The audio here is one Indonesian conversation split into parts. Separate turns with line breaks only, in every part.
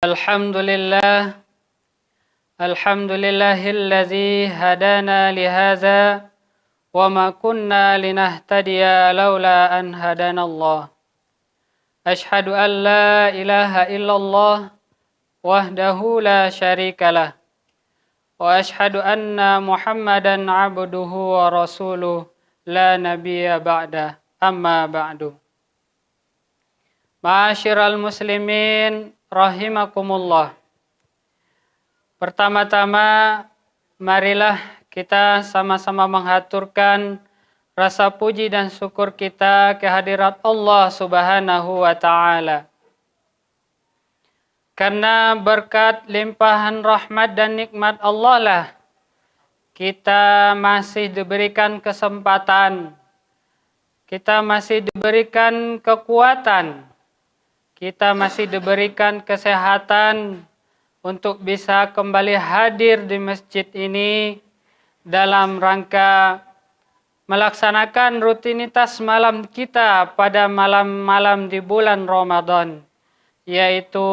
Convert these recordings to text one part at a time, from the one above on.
Alhamdulillah, alhamdulillahilladzi hadana lihaza wa ma kunna linahtadiya laula an hadanallah. Ashhadu an la ilaha illallah wahdahu la syarikalah wa ashhadu anna Muhammadan abduhu wa rasuluh la nabiyya ba'dah, amma ba'du. Ma'asyiral muslimin rahimakumullah. Pertama-tama marilah kita sama-sama menghaturkan rasa puji dan syukur kita kehadirat Allah Subhanahu wa taala. Karena berkat limpahan rahmat dan nikmat Allah lah kita masih diberikan kesempatan, kita masih diberikan kekuatan, kita masih diberikan kesehatan untuk bisa kembali hadir di masjid ini dalam rangka melaksanakan rutinitas malam kita pada malam-malam di bulan Ramadan, yaitu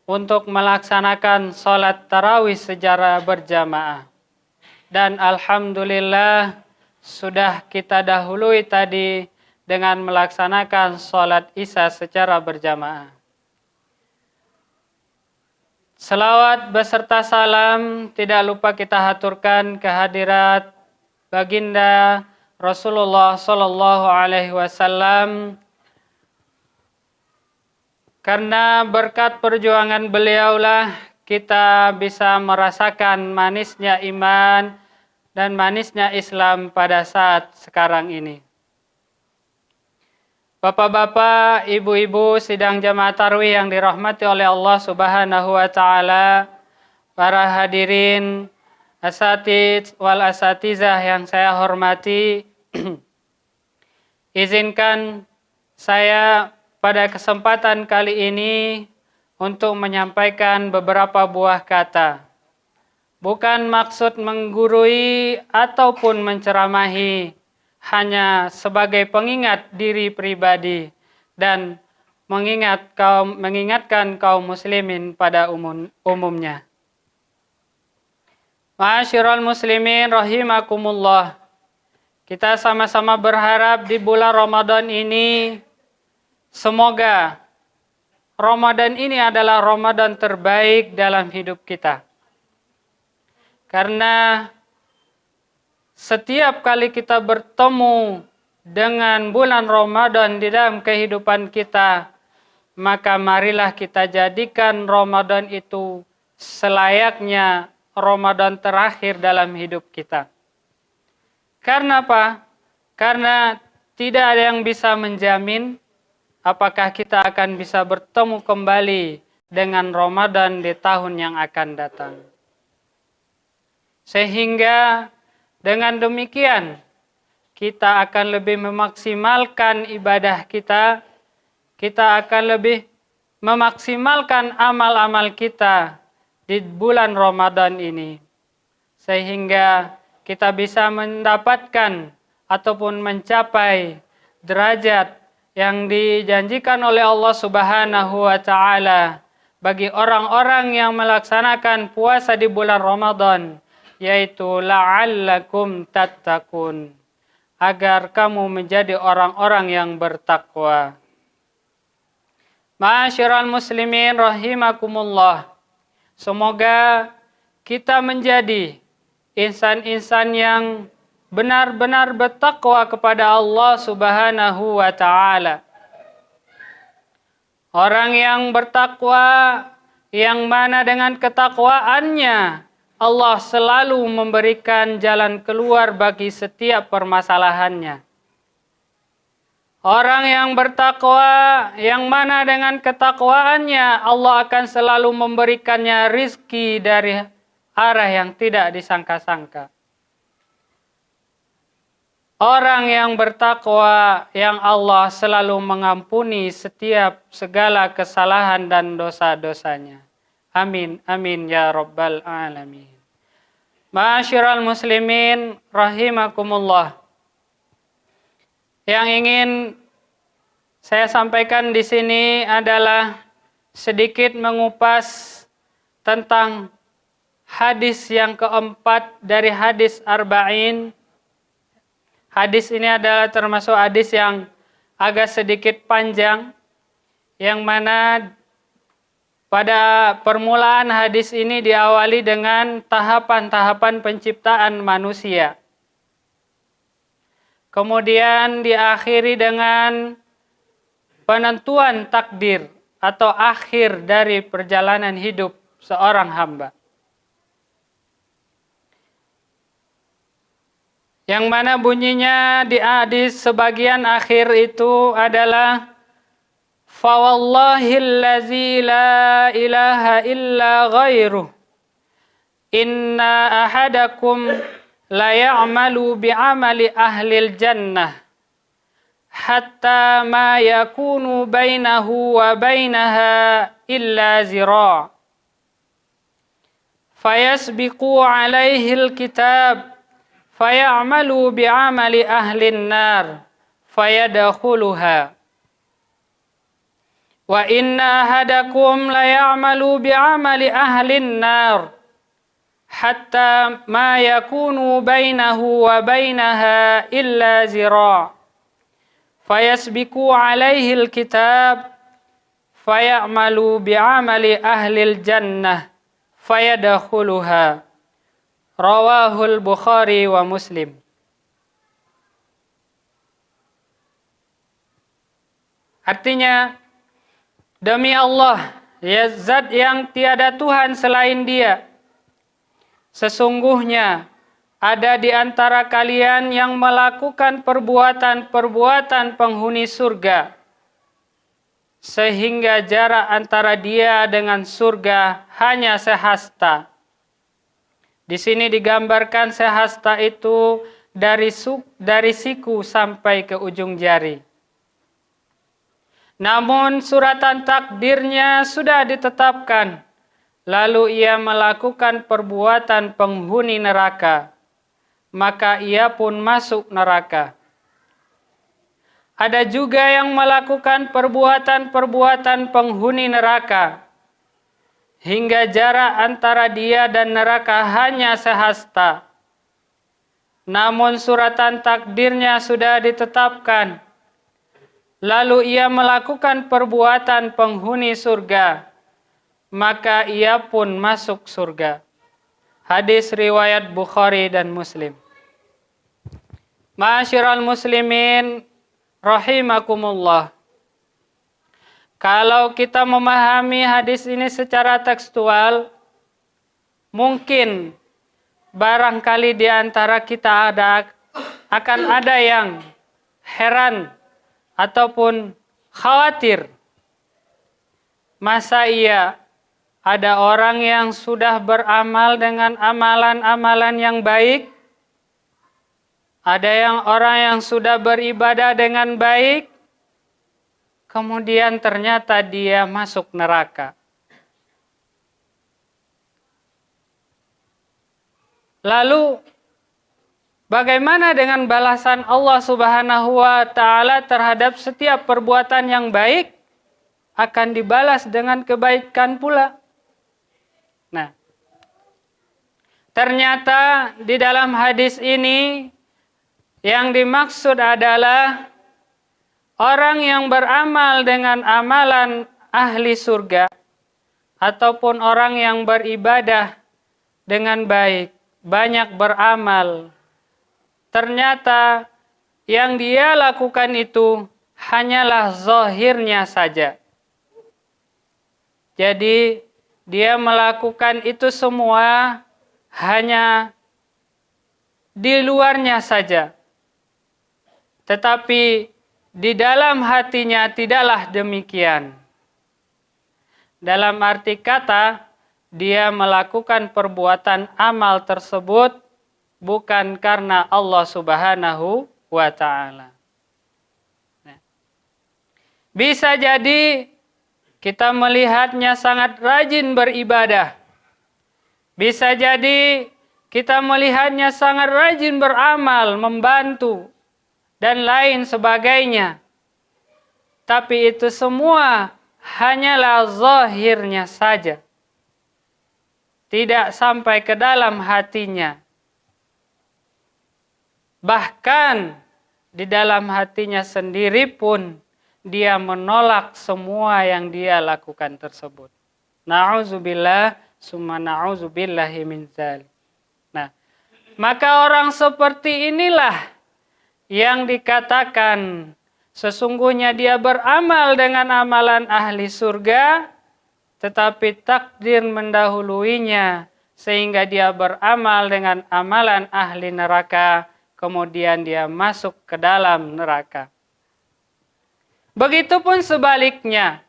untuk melaksanakan sholat tarawih secara berjamaah. Dan alhamdulillah sudah kita dahului tadi dengan melaksanakan sholat isya secara berjamaah. Selawat beserta salam tidak lupa kita haturkan kehadirat baginda Rasulullah Sallallahu Alaihi Wasallam, karena berkat perjuangan beliaulah kita bisa merasakan manisnya iman dan manisnya Islam pada saat sekarang ini. Bapak-bapak, ibu-ibu sidang jamaah tarawih yang dirahmati oleh Allah Subhanahu wa taala, para hadirin asatidz wal asatizah yang saya hormati, izinkan saya pada kesempatan kali ini untuk menyampaikan beberapa buah kata. Bukan maksud menggurui ataupun menceramahi, hanya sebagai pengingat diri pribadi dan mengingatkan kaum muslimin pada umumnya. Ma'asyiral muslimin rahimakumullah. Kita sama-sama berharap di bulan Ramadan ini, semoga Ramadan ini adalah Ramadan terbaik dalam hidup kita. Karena setiap kali kita bertemu dengan bulan Ramadan di dalam kehidupan kita, maka marilah kita jadikan Ramadan itu selayaknya Ramadan terakhir dalam hidup kita. Karena apa? Karena tidak ada yang bisa menjamin apakah kita akan bisa bertemu kembali dengan Ramadan di tahun yang akan datang. Sehingga dengan demikian, kita akan lebih memaksimalkan ibadah kita, kita akan lebih memaksimalkan amal-amal kita di bulan Ramadan ini. Sehingga kita bisa mendapatkan ataupun mencapai derajat yang dijanjikan oleh Allah Subhanahu wa taala bagi orang-orang yang melaksanakan puasa di bulan Ramadan, yaitu la'allakum tattaqun, agar kamu menjadi orang-orang yang bertakwa. Ma'asyiral muslimin rahimakumullah. Semoga kita menjadi insan-insan yang benar-benar bertakwa kepada Allah Subhanahu wa taala. Orang yang bertakwa, yang mana dengan ketakwaannya Allah selalu memberikan jalan keluar bagi setiap permasalahannya. Orang yang bertakwa, yang mana dengan ketakwaannya Allah akan selalu memberikannya rizki dari arah yang tidak disangka-sangka. Orang yang bertakwa, yang Allah selalu mengampuni setiap segala kesalahan dan dosa-dosanya. Amin, amin ya rabbal alamin. Ma'asyiral muslimin rahimakumullah. Yang ingin saya sampaikan di sini adalah sedikit mengupas tentang hadis yang keempat dari hadis Arba'in. Hadis ini adalah termasuk hadis yang agak sedikit panjang, yang mana pada permulaan hadis ini diawali dengan tahapan-tahapan penciptaan manusia. Kemudian diakhiri dengan penentuan takdir atau akhir dari perjalanan hidup seorang hamba. Yang mana bunyinya di hadis sebagian akhir itu adalah Fawallahillazi la ilaha illa ghairuh inna ahadakum la ya'malu bi'amali ahlil jannah hatta ma yakunu bainahu wa bainaha illa zira' fayasbiqu alaihil kitab fayamalu bi'amali ahlin nar fayadkhuluha wa inna ahadakum la ya'malu bi'amali ahlin nar hatta ma yakunu bainahu wa bainaha illa zira' fayasbiqu alaihil kitab fayamalu bi'amali ahlil jannah fayadkhuluha. Rawahul Bukhari wa Muslim. Artinya, demi Allah, ya zat yang tiada Tuhan selain Dia, sesungguhnya ada di antara kalian yang melakukan perbuatan-perbuatan penghuni surga, sehingga jarak antara dia dengan surga hanya sehasta. Di sini digambarkan sehasta itu dari siku sampai ke ujung jari. Namun suratan takdirnya sudah ditetapkan, lalu ia melakukan perbuatan penghuni neraka, maka ia pun masuk neraka. Ada juga yang melakukan perbuatan-perbuatan penghuni neraka, hingga jarak antara dia dan neraka hanya sehasta. Namun suratan takdirnya sudah ditetapkan, lalu ia melakukan perbuatan penghuni surga, maka ia pun masuk surga. Hadis riwayat Bukhari dan Muslim. Ma'asyiral muslimin rahimakumullah. Kalau kita memahami hadis ini secara tekstual, mungkin barangkali di antara kita akan ada yang heran ataupun khawatir. Masa iya ada orang yang sudah beramal dengan amalan-amalan yang baik? Ada yang orang yang sudah beribadah dengan baik, kemudian ternyata dia masuk neraka. Lalu bagaimana dengan balasan Allah Subhanahu wa Ta'ala terhadap setiap perbuatan yang baik? Akan dibalas dengan kebaikan pula. Nah, ternyata di dalam hadis ini yang dimaksud adalah orang yang beramal dengan amalan ahli surga, ataupun orang yang beribadah dengan baik, banyak beramal, ternyata yang dia lakukan itu hanyalah zahirnya saja. Jadi dia melakukan itu semua hanya di luarnya saja. Tetapi di dalam hatinya tidaklah demikian. Dalam arti kata, dia melakukan perbuatan amal tersebut bukan karena Allah Subhanahu wa Ta'ala. Bisa jadi kita melihatnya sangat rajin beribadah. Bisa jadi kita melihatnya sangat rajin beramal, membantu, dan lain sebagainya. Tapi itu semua hanyalah zahirnya saja, tidak sampai ke dalam hatinya. Bahkan di dalam hatinya sendiri pun dia menolak semua yang dia lakukan tersebut. Na'udzubillah, summa na'udzubillahi min dzalik. Nah, maka orang seperti inilah yang dikatakan sesungguhnya dia beramal dengan amalan ahli surga, tetapi takdir mendahuluinya sehingga dia beramal dengan amalan ahli neraka, kemudian dia masuk ke dalam neraka. Begitupun sebaliknya,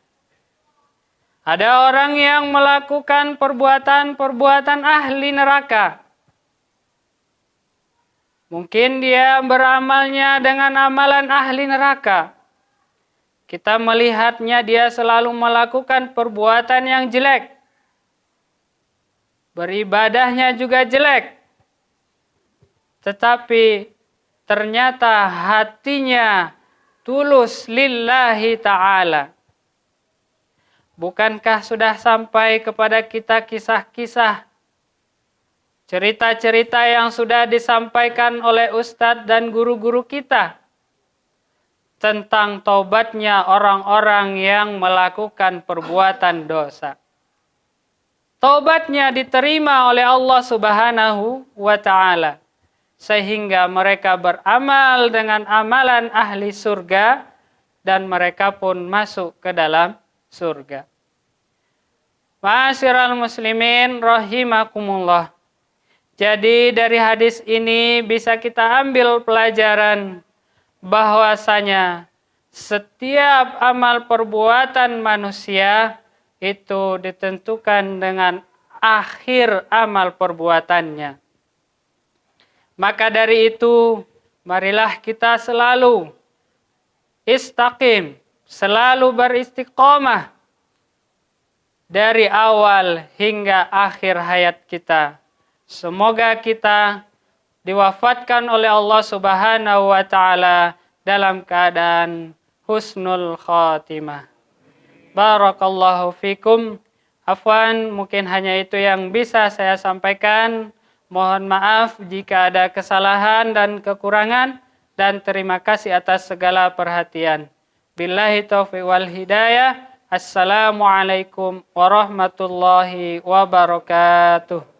ada orang yang melakukan perbuatan-perbuatan ahli neraka. Mungkin dia beramalnya dengan amalan ahli neraka. Kita melihatnya dia selalu melakukan perbuatan yang jelek. Beribadahnya juga jelek. Tetapi ternyata hatinya tulus lillahi ta'ala. Bukankah sudah sampai kepada kita kisah-kisah, cerita-cerita yang sudah disampaikan oleh ustadz dan guru-guru kita tentang taubatnya orang-orang yang melakukan perbuatan dosa. Taubatnya diterima oleh Allah Subhanahu wa Ta'ala, sehingga mereka beramal dengan amalan ahli surga dan mereka pun masuk ke dalam surga. Ma'asyiral muslimin rahimakumullah. Jadi dari hadis ini bisa kita ambil pelajaran bahwasanya setiap amal perbuatan manusia itu ditentukan dengan akhir amal perbuatannya. Maka dari itu, marilah kita selalu istaqim, selalu beristiqomah dari awal hingga akhir hayat kita. Semoga kita diwafatkan oleh Allah Subhanahu wa Ta'ala dalam keadaan husnul khatimah. Barakallahu fikum. Afwan, mungkin hanya itu yang bisa saya sampaikan. Mohon maaf jika ada kesalahan dan kekurangan, dan terima kasih atas segala perhatian. Billahi taufiq wal hidayah. Assalamualaikum warahmatullahi wabarakatuh.